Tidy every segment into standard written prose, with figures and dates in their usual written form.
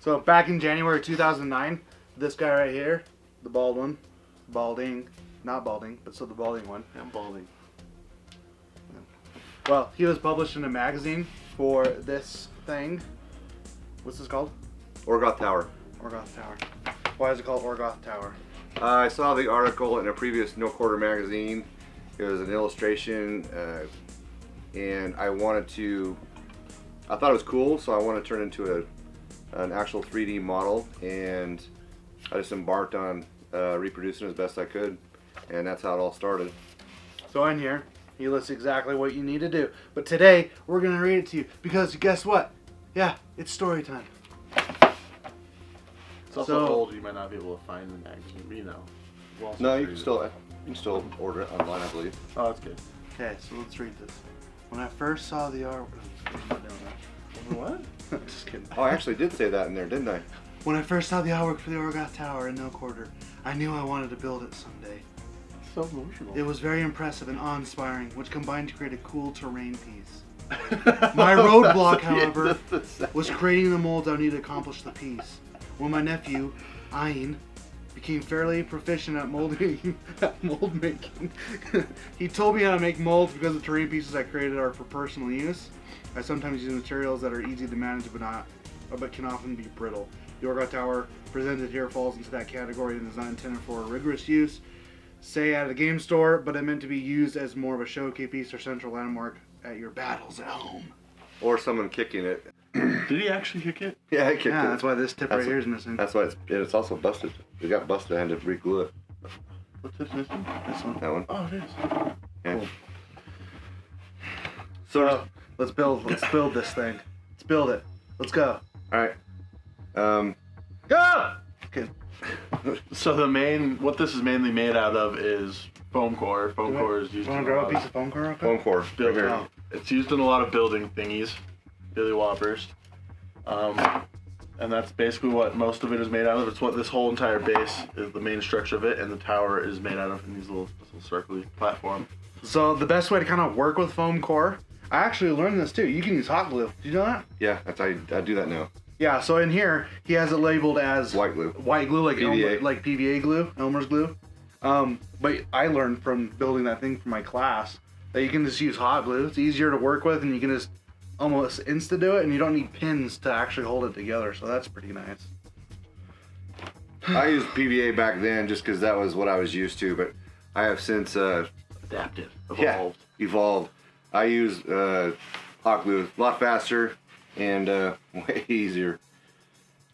So back in January 2009, this guy right here, the bald one, not balding, but still the balding one. I'm balding. Well, he was published in a magazine for this thing. What's this called? Orgoth Tower. Orgoth Tower. Why is it called Orgoth Tower? I saw the article in a previous No Quarter magazine. It was an illustration, and I thought it was cool, so I wanted to turn it into an actual 3D model, and I just embarked on reproducing it as best I could, and that's how it all started. So in here, he lists exactly what you need to do. But today, we're going to read it to you, because guess what? Yeah, it's story time. It's also old, you might not be able to find the magazine, you know. No, you can still order it online, I believe. Oh, that's good. Okay, so let's read this. When I first saw the art... I'm not doing that. What? Just kidding. Oh, I actually did say that in there, didn't I? When I first saw the artwork for the Orgoth Tower in No Quarter, I knew I wanted to build it someday. So emotional. It was very impressive and awe-inspiring, which combined to create a cool terrain piece. My roadblock, however, was creating the molds I would need to accomplish the piece. When my nephew, Ayn, became fairly proficient at mold making, he told me how to make molds because the terrain pieces I created are for personal use. I sometimes use materials that are easy to manage but can often be brittle. The Orgoth Tower presented here falls into that category and is not intended for rigorous use, say at a game store, but it meant to be used as more of a showcase piece or central landmark at your battles at home. Or someone kicking it. Did he actually kick it? Yeah, I kicked it. Yeah, that's why this tip right here is missing. That's why it's also busted. It got busted. I had to re-glue it. What's this missing? This one. That one. Oh, it is. Yeah. Cool. So let's build this thing. Let's build it. Let's go. all right. Go! Okay. So what this is mainly made out of is foam core. Foam core is used You want in to a grab lot a piece of foam core real quick? Foam core. Right building. here. It's used in a lot of building thingies, Billy Whoppers. And that's basically what most of it is made out of. It's what this whole entire base is, the main structure of it, and the tower is made out of in these little circly platform. So the best way to kind of work with foam core, I actually learned this too. You can use hot glue. Do you know that? Yeah, that's how I do that now. Yeah. So in here, he has it labeled as White glue. White glue, like PVA. like PVA glue, Elmer's glue. But I learned from building that thing for my class that you can just use hot glue. It's easier to work with, and you can just almost insta do it, and you don't need pins to actually hold it together. So that's pretty nice. I used PVA back then just because that was what I was used to, but I have since Adapted, evolved. I use hot glue, a lot faster and way easier.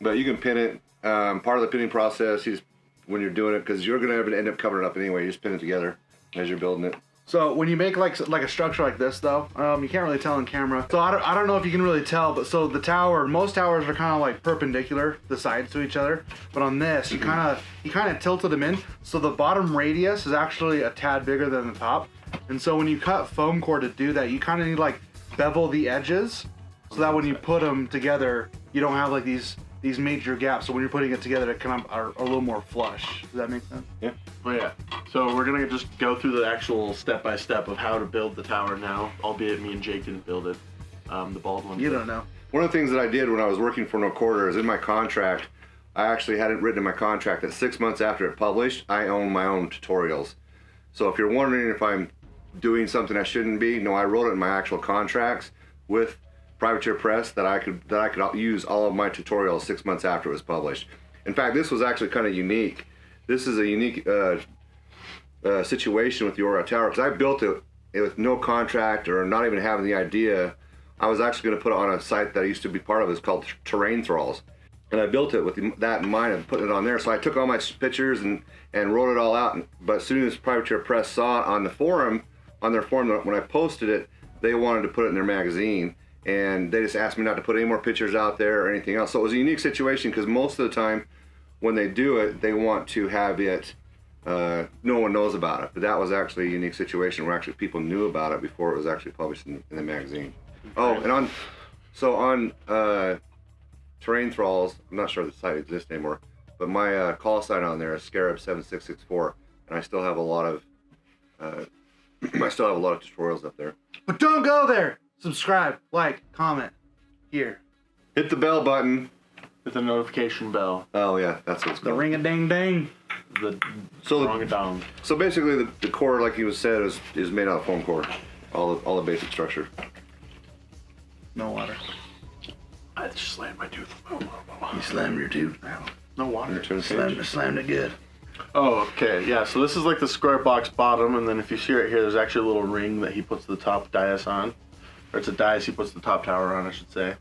But you can pin it. Part of the pinning process is when you're doing it, because you're going to end up covering it up anyway. You just pin it together as you're building it. So when you make like a structure like this though, you can't really tell on camera. So I don't know if you can really tell, but so the tower, most towers are kind of like perpendicular, the sides to each other. But on this, you kind of tilted them in, so the bottom radius is actually a tad bigger than the top. And so when you cut foam core to do that, you kind of need to like bevel the edges, so that when you put them together, you don't have like these major gaps. So when you're putting it together, it kind of are a little more flush. Does that make sense? Yeah. Oh yeah. So we're gonna just go through the actual step-by-step of how to build the tower now, albeit me and Jake didn't build it. The bald one. You don't know. One of the things that I did when I was working for No Quarter is in my contract, I actually had it written in my contract that 6 months after it published, I own my own tutorials. So if you're wondering if I'm doing something I shouldn't be, no, I wrote it in my actual contracts with Privateer Press that I could use all of my tutorials 6 months after it was published. In fact, this was actually kind of unique. This is a unique situation with the Orgoth Tower, because I built it with no contract or not even having the idea. I was actually going to put it on a site that I used to be part of. It's called Terrain Thralls. And I built it with that in mind and putting it on there. So I took all my pictures and wrote it all out. But as soon as Privateer Press saw it on the forum, when I posted it, they wanted to put it in their magazine. And they just asked me not to put any more pictures out there or anything else. So it was a unique situation, because most of the time when they do it, they want to have it, no one knows about it. But that was actually a unique situation where actually people knew about it before it was actually published in the magazine. Oh, and on Terrain Thralls, I'm not sure if the site exists anymore, but my call sign on there is Scarab7664, and I still have a lot of tutorials up there. But don't go there. Subscribe, like, comment, here. Hit the bell button With the notification bell. Oh yeah, that's what it's The called. ring-a-ding-ding. The So wrong it down. So basically, the core, like you said, is made out of foam core. All the basic structure. No water. I just slammed my tooth. You slammed your tooth. No water. Turn the page. Slammed it good. Oh, okay. Yeah, so this is like the square box bottom, and then if you see right here, there's actually a little ring that he puts the top dais on. Or it's a dais he puts the top tower on, I should say.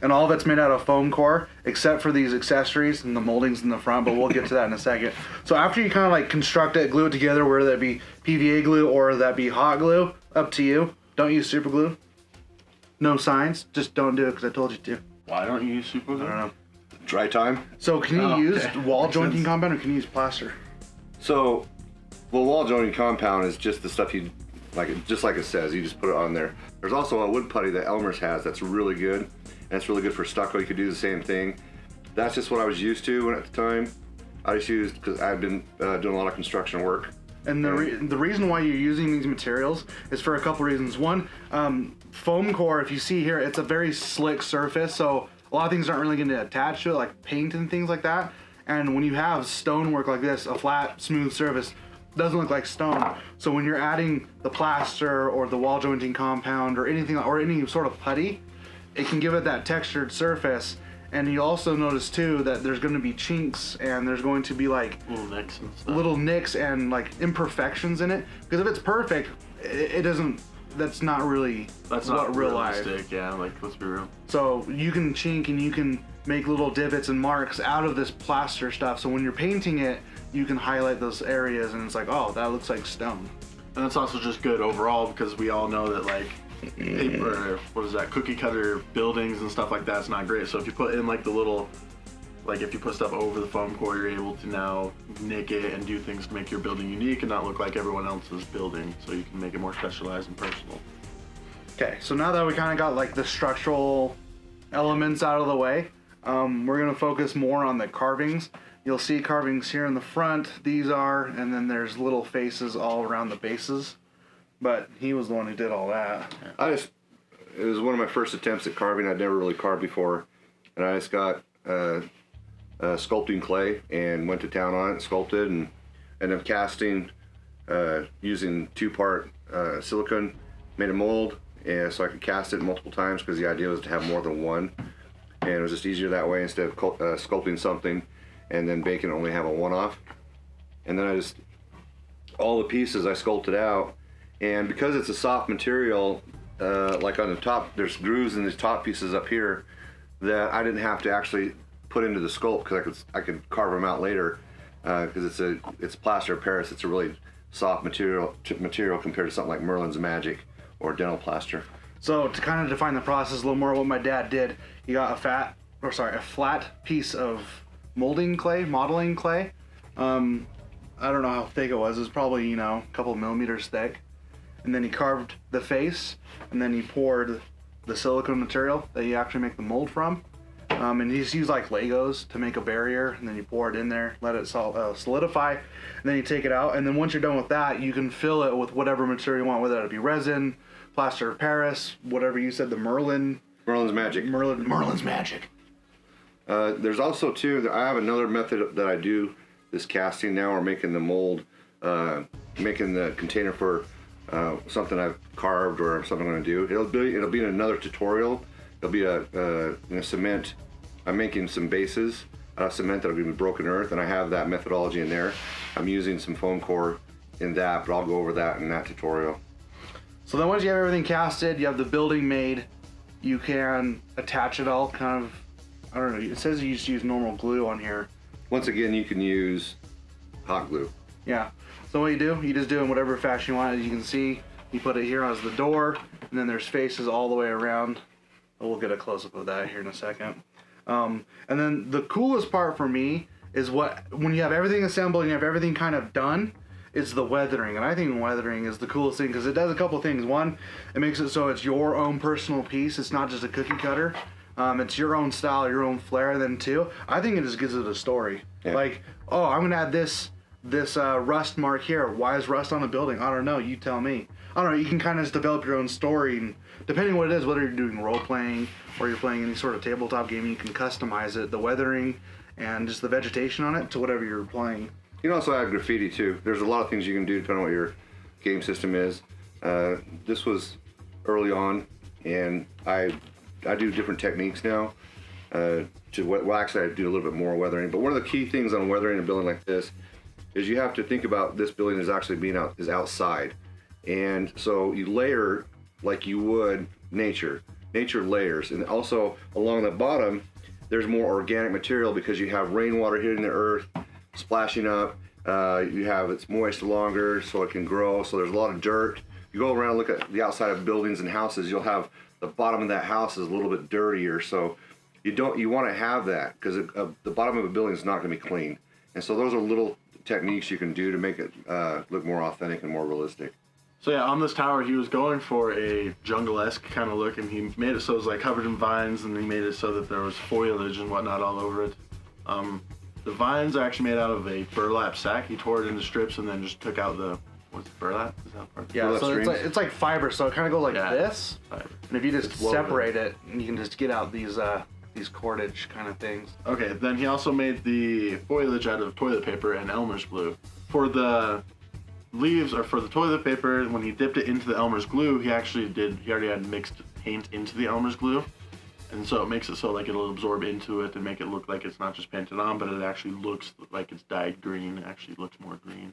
And all of it's made out of foam core, except for these accessories and the moldings in the front, but we'll get to that in a second. So after you kind of like construct it, glue it together, whether that be PVA glue or that be hot glue, up to you. Don't use super glue. No signs. Just don't do it because I told you to. Why don't you use super glue? I don't know. Dry time. So can you Oh, use okay. wall Makes jointing sense. compound or can you use plaster? So, well, wall joining compound is just the stuff you like, just like it says. You just put it on there. There's also a wood putty that Elmer's has that's really good, and it's really good for stucco. You could do the same thing. That's just what I was used to at the time. I just used because I've been doing a lot of construction work. And the reason why you're using these materials is for a couple reasons. One, foam core, if you see here, it's a very slick surface, so a lot of things aren't really going to attach to it, like paint and things like that. And when you have stonework like this, a flat, smooth surface, doesn't look like stone. So when you're adding the plaster or the wall jointing compound or anything, or any sort of putty, it can give it that textured surface. And you also notice too that there's going to be chinks and there's going to be like Little nicks and stuff. little nicks and like imperfections in it. Because if it's perfect, it doesn't. That's not really That's what not real life. realistic. Yeah, like let's be real. So you can chink and you can make little divots and marks out of this plaster stuff. So when you're painting it, you can highlight those areas and it's like, oh, that looks like stone. And it's also just good overall because we all know that like paper, what is that, cookie cutter buildings and stuff like that's not great. So if you put in like the little, like if you put stuff over the foam core, you're able to now nick it and do things to make your building unique and not look like everyone else's building. So you can make it more specialized and personal. Okay, so now that we kind of got like the structural elements out of the way, we're gonna focus more on the carvings. You'll see carvings here in the front, these are, and then there's little faces all around the bases. But he was the one who did all that. It was one of my first attempts at carving. I'd never really carved before, and I just got sculpting clay and went to town on it and sculpted, and ended up casting using 2-part silicone, made a mold, and so I could cast it multiple times because the idea was to have more than one, and it was just easier that way instead of sculpting something and then baking it only have a one-off. And then all the pieces I sculpted out, and because it's a soft material, like on the top, there's grooves in the top pieces up here that I didn't have to actually put into the sculpt because I could carve them out later because it's plaster of Paris. It's a really soft material compared to something like Merlin's Magic or dental plaster. So to kind of define the process a little more, what my dad did, he got a flat piece of modeling clay. I don't know how thick it was. It was probably, a couple of millimeters thick. And then he carved the face, and then he poured the silicone material that you actually make the mold from. And he just used like Legos to make a barrier, and then you pour it in there, let it solidify, and then you take it out. And then once you're done with that, you can fill it with whatever material you want, whether it be resin, plaster of Paris, whatever you said, the Merlin's Magic. There's also too, I have another method that I do this casting now, or making the mold, making the container for something I've carved or something I'm going to do. It'll be in another tutorial. It'll be a cement. I'm making some bases out of cement that'll be broken earth, and I have that methodology in there. I'm using some foam core in that, but I'll go over that in that tutorial. So then once you have everything casted, you have the building made, you can attach it all kind of, I don't know, it says you just use normal glue on here. Once again, you can use hot glue. Yeah. So what you do, you just do it in whatever fashion you want. As you can see, you put it here as the door, and then there's faces all the way around. We'll get a close-up of that here in a second. And then the coolest part for me is when you have everything assembled and you have everything kind of done, is the weathering. And I think weathering is the coolest thing because it does a couple things. One, it makes it so it's your own personal piece. It's not just a cookie cutter. It's your own style, your own flair. And then two, I think it just gives it a story. Yeah. Like, oh, I'm gonna add this rust mark here. Why is rust on a building? I don't know. You tell me. I don't know, you can kind of just develop your own story, and depending on what it is, whether you're doing role playing or you're playing any sort of tabletop game, you can customize it, the weathering and just the vegetation on it to whatever you're playing. You can also add graffiti too. There's a lot of things you can do depending on what your game system is. This was early on, and I do different techniques now. Actually, I do a little bit more weathering. But one of the key things on weathering a building like this is you have to think about this building is actually is outside, and so you layer like you would nature. Nature layers, and also along the bottom, there's more organic material because you have rainwater hitting the earth, splashing up. You have it's moist longer, so it can grow. So there's a lot of dirt. You go around and look at the outside of buildings and houses, you'll have the bottom of that house is a little bit dirtier. So you want to have that because the bottom of a building is not going to be clean. And so those are little techniques you can do to make it look more authentic and more realistic. So yeah, on this tower, he was going for a jungle-esque kind of look, and he made it so it was like covered in vines, and he made it so that there was foliage and whatnot all over it. The vines are actually made out of a burlap sack. He tore it into strips and then just took out what's burlap? Is that part? Yeah, Burlap so strings? it's like fiber, so it kind of goes like Yeah. this. Fiber. And if you just It's woven. separate it, you can just get out these cordage kind of things. Okay, then he also made the foliage out of toilet paper and Elmer's glue. For the leaves, or for the toilet paper, when he dipped it into the Elmer's glue, he already had mixed paint into the Elmer's glue. And so it makes it so like it'll absorb into it and make it look like it's not just painted on, but it actually looks like it's dyed green. It actually looks more green.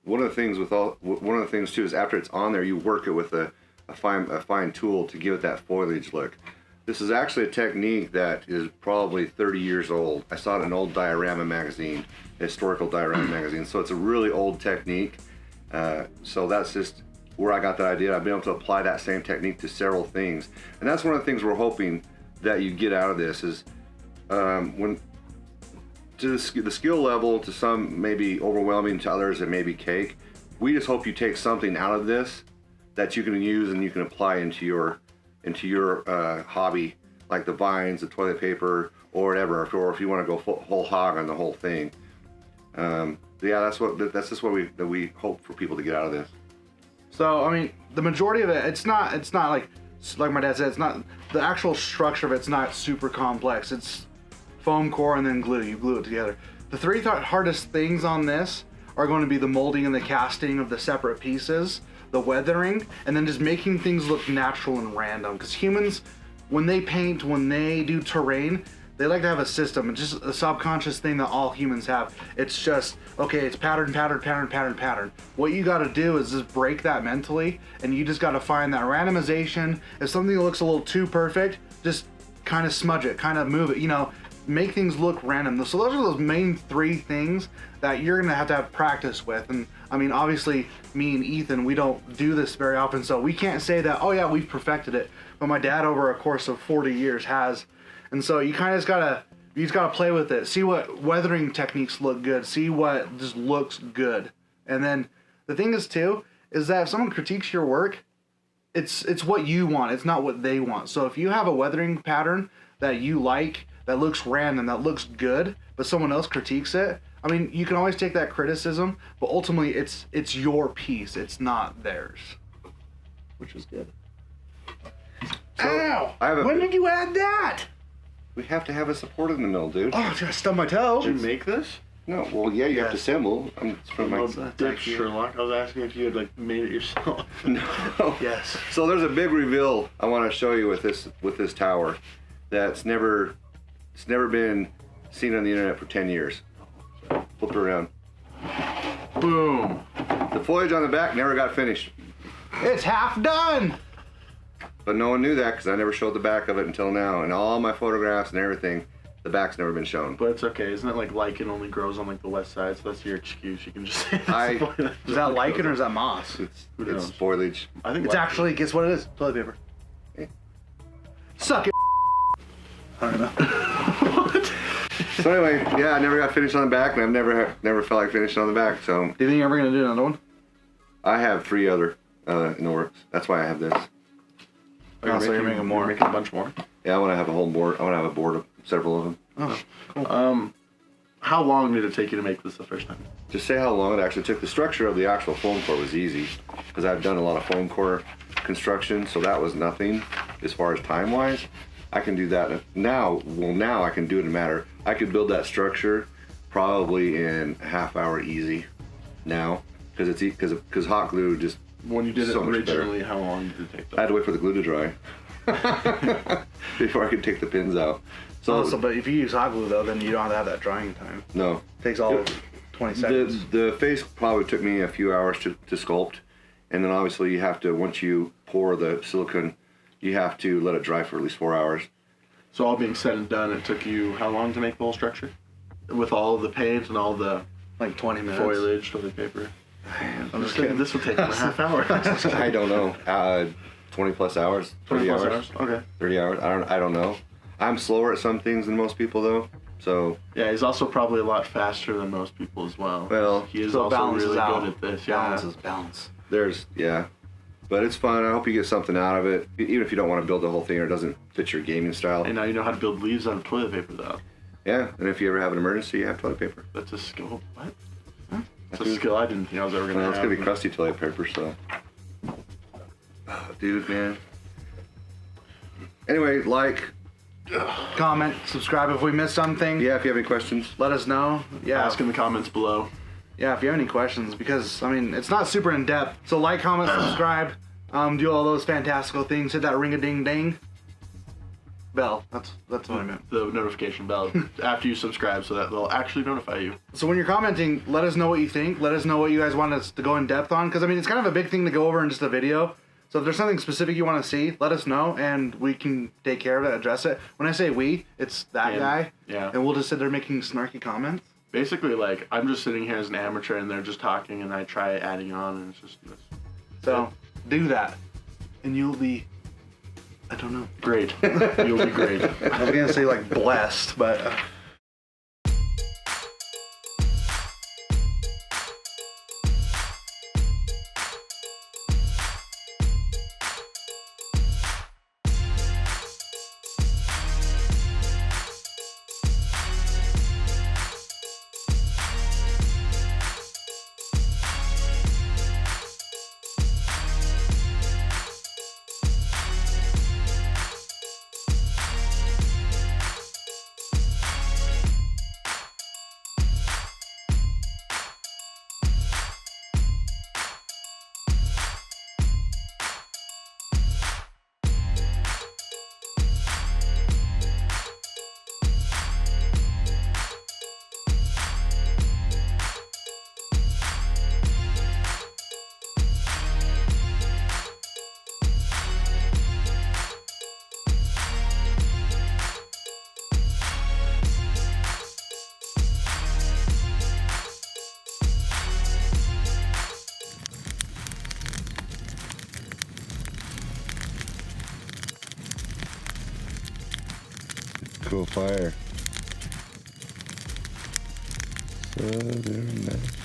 One of the things too is after it's on there, you work it with a fine tool to give it that foliage look. This is actually a technique that is probably 30 years old. I saw it in an old diorama magazine, historical diorama magazine. So it's a really old technique. So that's just where I got that idea. I've been able to apply that same technique to several things. And that's one of the things we're hoping that you get out of this is when to the skill level, to some maybe overwhelming, to others it may be cake. We just hope you take something out of this that you can use and you can apply into your hobby, like the vines, the toilet paper, or whatever, or if you want to go whole hog on the whole thing. Yeah, that's just what we hope for people to get out of this. So I mean, the majority of it, it's not like my dad said, it's not the actual structure of it's not super complex. It's foam core and then glue. You glue it together. The three hardest things on this are going to be the molding and the casting of the separate pieces, the weathering, and then just making things look natural and random. Because humans, when they paint, when they do terrain, they like to have a system. It's just a subconscious thing that all humans have. It's just, okay, it's pattern, pattern, pattern, pattern, pattern. What you gotta do is just break that mentally, and you just gotta find that randomization. If something looks a little too perfect, just kind of smudge it, kind of move it, make things look random. So those are those main three things that you're gonna have to have practice with. And I mean, obviously, me and Ethan, we don't do this very often, so we can't say that, oh yeah, we've perfected it. But my dad, over a course of 40 years, has. And so you kind of just gotta play with it. See what weathering techniques look good. See what just looks good. And then the thing is too, is that if someone critiques your work, it's what you want. It's not what they want. So if you have a weathering pattern that you like, that looks random, that looks good, but someone else critiques it, I mean, you can always take that criticism, but ultimately it's your piece. It's not theirs. Which is good. So, Ow! When did you add that? We have to have a support in the middle, dude. Oh, I just stubbed my toe. Did you make this? No, well, yeah, you have to assemble. It's from my... Dick Sherlock. I was asking if you had made it yourself. No. Yes. So there's a big reveal I want to show you with this tower that's never been seen on the internet for 10 years. Flip it around. Boom. The foliage on the back never got finished. It's half done. But no one knew that because I never showed the back of it until now. And all my photographs and everything, the back's never been shown. But it's okay. Isn't it like lichen only grows on the west side? So that's your excuse. You can just say Is that lichen or is that moss? It's foliage. I think It's actually, guess what it is? Toilet paper. Eh. Suck it. I don't know. So anyway, yeah, I never got finished on the back, and I've never felt like finishing on the back. So Do you think you're ever gonna do another one? I have 3 other in the works. That's why I have this. Oh, so you're making more. You're making a bunch more. Yeah, I want to have a whole board. I want to have a board of several of them. Oh, cool. how long did it take you to make this the first time? To say how long it actually took, the structure of the actual foam core was easy because I've done a lot of foam core construction, so that was nothing as far as time wise. I can do that now. Well, now I can do it in a matter. I could build that structure probably in a half hour easy now because hot glue just When you did so it much originally, better. how long did it take? I had to wait for the glue to dry before I could take the pins out. So, but if you use hot glue though, then you don't have to have that drying time. no, It takes all of 20 seconds. the face probably took me a few hours to sculpt, and then obviously you have to, once you pour the silicone, you have to let it dry for at least 4 hours. So all being said and done, it took you how long to make the whole structure? With all the paint and all the Like 20 minutes. foliage, toilet paper. I'm just kidding. This will take them a half hour. I don't know, 20 plus hours, 30 20 plus hours, Okay. 30 hours. I don't know. I'm slower at some things than most people though, so Yeah, he's also probably a lot faster than most people as well. Well, he is So it also balances really out. good at this. Yeah. Balance. but it's fun. I hope you get something out of it, even if you don't want to build the whole thing or it doesn't fit your gaming style. And now you know how to build leaves out of toilet paper, though. Yeah, and if you ever have an emergency, you have toilet paper. That's a skill. What? That's a skill I didn't think I was ever gonna Well, have. it's gonna be crusty toilet paper, so. Oh, dude, man. Anyway, Comment, subscribe if we missed something. yeah, if you have any questions. Let us know. Yeah. Ask in the comments below. Yeah, if you have any questions, because I mean it's not super in depth. So like, comment, subscribe, do all those fantastical things. Hit that ring a ding ding bell. That's what I meant. The notification bell after you subscribe, so that they'll actually notify you. So when you're commenting, let us know what you think. Let us know what you guys want us to go in depth on, because I mean it's kind of a big thing to go over in just a video. So if there's something specific you want to see, let us know, and we can take care of it, address it. When I say we, it's that And- guy. yeah. And we'll just sit there making snarky comments. Basically, like I'm just sitting here as an amateur, and they're just talking, and I try adding on, and it's just So do that, and you'll be, I don't know. great. You'll be great. I was gonna say like blessed, but. Cool fire. Southern Night.